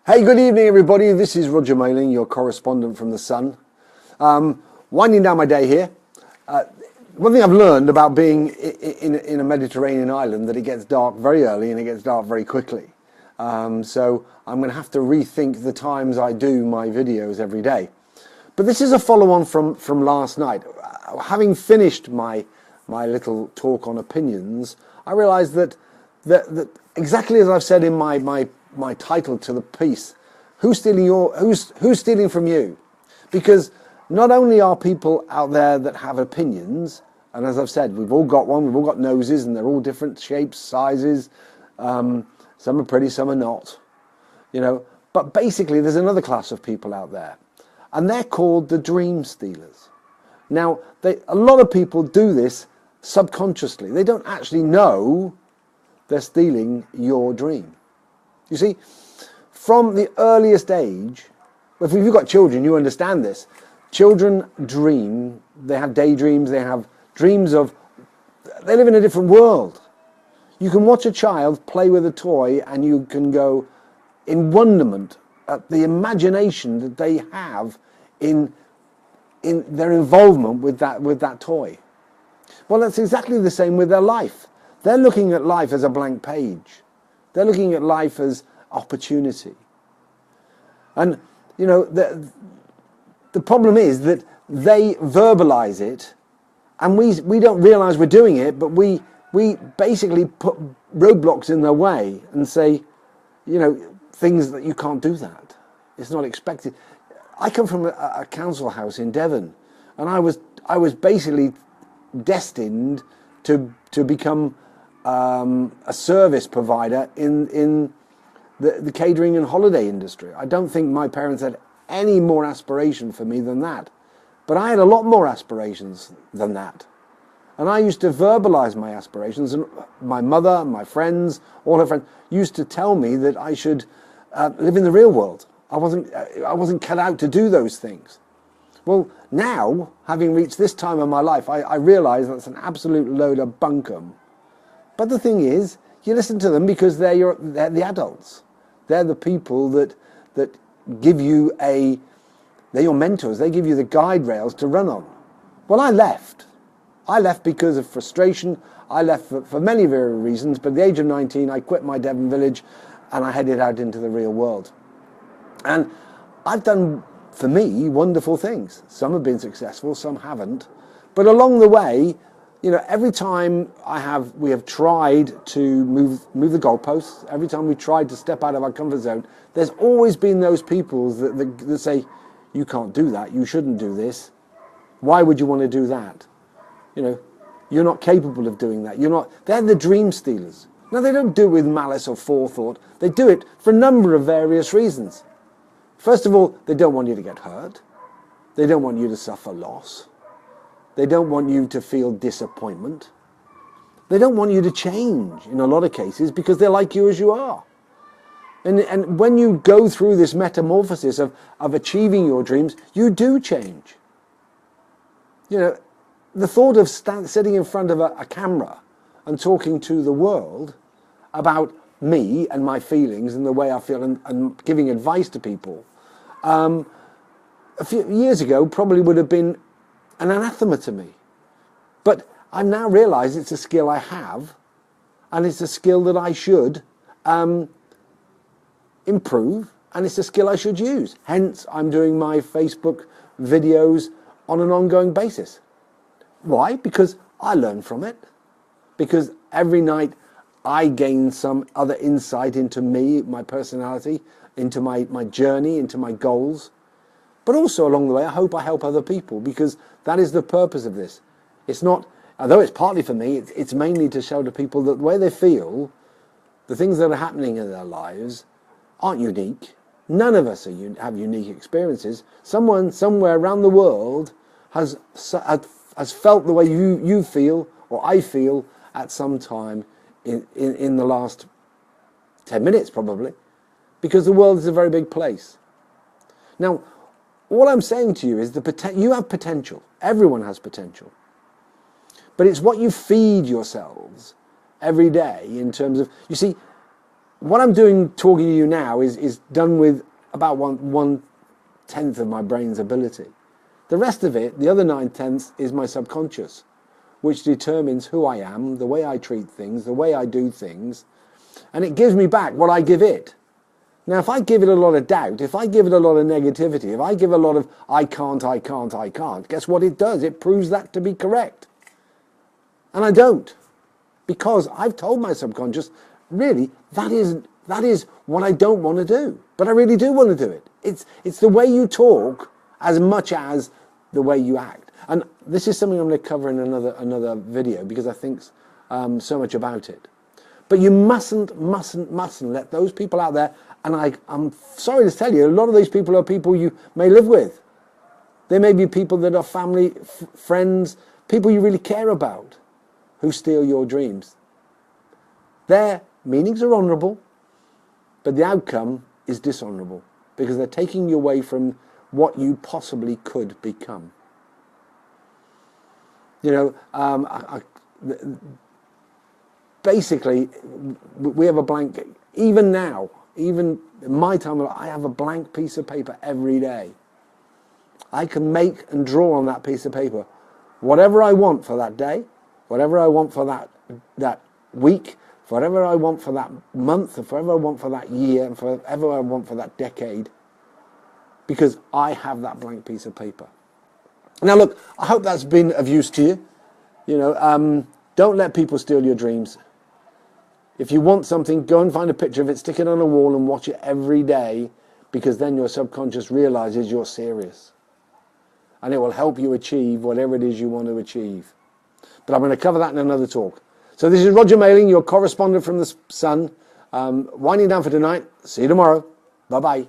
Hey, good evening, everybody. This is Roger Mayling, your correspondent from The Sun. Winding down my day here. One thing I've learned about being in a Mediterranean island, that it gets dark very early and it gets dark very quickly. So I'm going to have to rethink the times I do my videos every day. But this is a follow-on from last night. Having finished my little talk on opinions, I realised that exactly as I've said in my title to the piece, who's stealing from you? Because not only are people out there that have opinions, and as I've said, we've all got one, we've all got noses, and they're all different shapes, sizes. Some are pretty, some are not. But basically, there's another class of people out there, and they're called the dream stealers. Now, a lot of people do this subconsciously. They don't actually know they're stealing your dream. You see, from the earliest age, if you've got children, you understand this. Children dream, they have daydreams, they have dreams they live in a different world. You can watch a child play with a toy and you can go in wonderment at the imagination that they have in their involvement with that toy. Well, that's exactly the same with their life. They're looking at life as a blank page. They're looking at life as opportunity. And, the problem is that they verbalize it, and we don't realize we're doing it, but we basically put roadblocks in their way and say, things that you can't do that. It's not expected. I come from a council house in Devon, and I was basically destined to become a service provider in the catering and holiday industry. I don't think my parents had any more aspiration for me than that. But I had a lot more aspirations than that. And I used to verbalize my aspirations, and my mother, my friends, all her friends, used to tell me that I should live in the real world. I wasn't cut out to do those things. Well, now, having reached this time of my life, I realize that's an absolute load of bunkum. But the thing is, you listen to them because they're the adults. They're the people that give you they're your mentors. They give you the guide rails to run on. Well, I left. I left because of frustration. I left for many various reasons, but at the age of 19, I quit my Devon village and I headed out into the real world. And I've done, for me, wonderful things. Some have been successful, some haven't. But along the way, every time we have tried to move the goalposts, every time we tried to step out of our comfort zone, there's always been those people that say, you can't do that, you shouldn't do this. Why would you want to do that? You're not capable of doing that. They're the dream stealers. Now, they don't do it with malice or forethought. They do it for a number of various reasons. First of all, they don't want you to get hurt. They don't want you to suffer loss. They don't want you to feel disappointment. They don't want you to change in a lot of cases because they like you as you are. And when you go through this metamorphosis of achieving your dreams, you do change. The thought of sitting in front of a camera and talking to the world about me and my feelings and the way I feel and giving advice to people, a few years ago probably would have been an anathema to me. But I've now realised it's a skill I have, and it's a skill that I should improve, and it's a skill I should use. Hence, I'm doing my Facebook videos on an ongoing basis. Why? Because I learn from it. Because every night I gain some other insight into me, my personality, into my journey, into my goals. But also along the way, I hope I help other people, because that is the purpose of this. It's not, although it's partly for me, it's mainly to show to people that the way they feel, the things that are happening in their lives aren't unique. None of us have unique experiences. Someone somewhere around the world has felt the way you feel, or I feel, at some time in the last 10 minutes probably, because the world is a very big place. Now, all I'm saying to you is you have potential. Everyone has potential. But it's what you feed yourselves every day in terms of, you see, what I'm doing talking to you now is done with about one tenth of my brain's ability. The rest of it, the other 9/10, is my subconscious, which determines who I am, the way I treat things, the way I do things, and it gives me back what I give it. Now, if I give it a lot of doubt, if I give it a lot of negativity, if I give a lot of I can't, guess what it does? It proves that to be correct. And I don't. Because I've told my subconscious, really, that is what I don't want to do. But I really do want to do it. It's the way you talk as much as the way you act. And this is something I'm going to cover in another video because I think so much about it. But you mustn't let those people out there, and I'm sorry to tell you, a lot of these people are people you may live with. They may be people that are family, friends, people you really care about, who steal your dreams. Their meanings are honourable, but the outcome is dishonourable because they're taking you away from what you possibly could become. You know, basically, we have a blank, even now, even in my time, I have a blank piece of paper every day. I can make and draw on that piece of paper whatever I want for that day, whatever I want for that week, whatever I want for that month, and whatever I want for that year, and whatever I want for that decade, because I have that blank piece of paper. Now look, I hope that's been of use to you. You know, don't let people steal your dreams. If you want something, go and find a picture of it, stick it on a wall and watch it every day, because then your subconscious realizes you're serious. And it will help you achieve whatever it is you want to achieve. But I'm going to cover that in another talk. So this is Roger Mayling, your correspondent from the Sun, winding down for tonight. See you tomorrow. Bye-bye.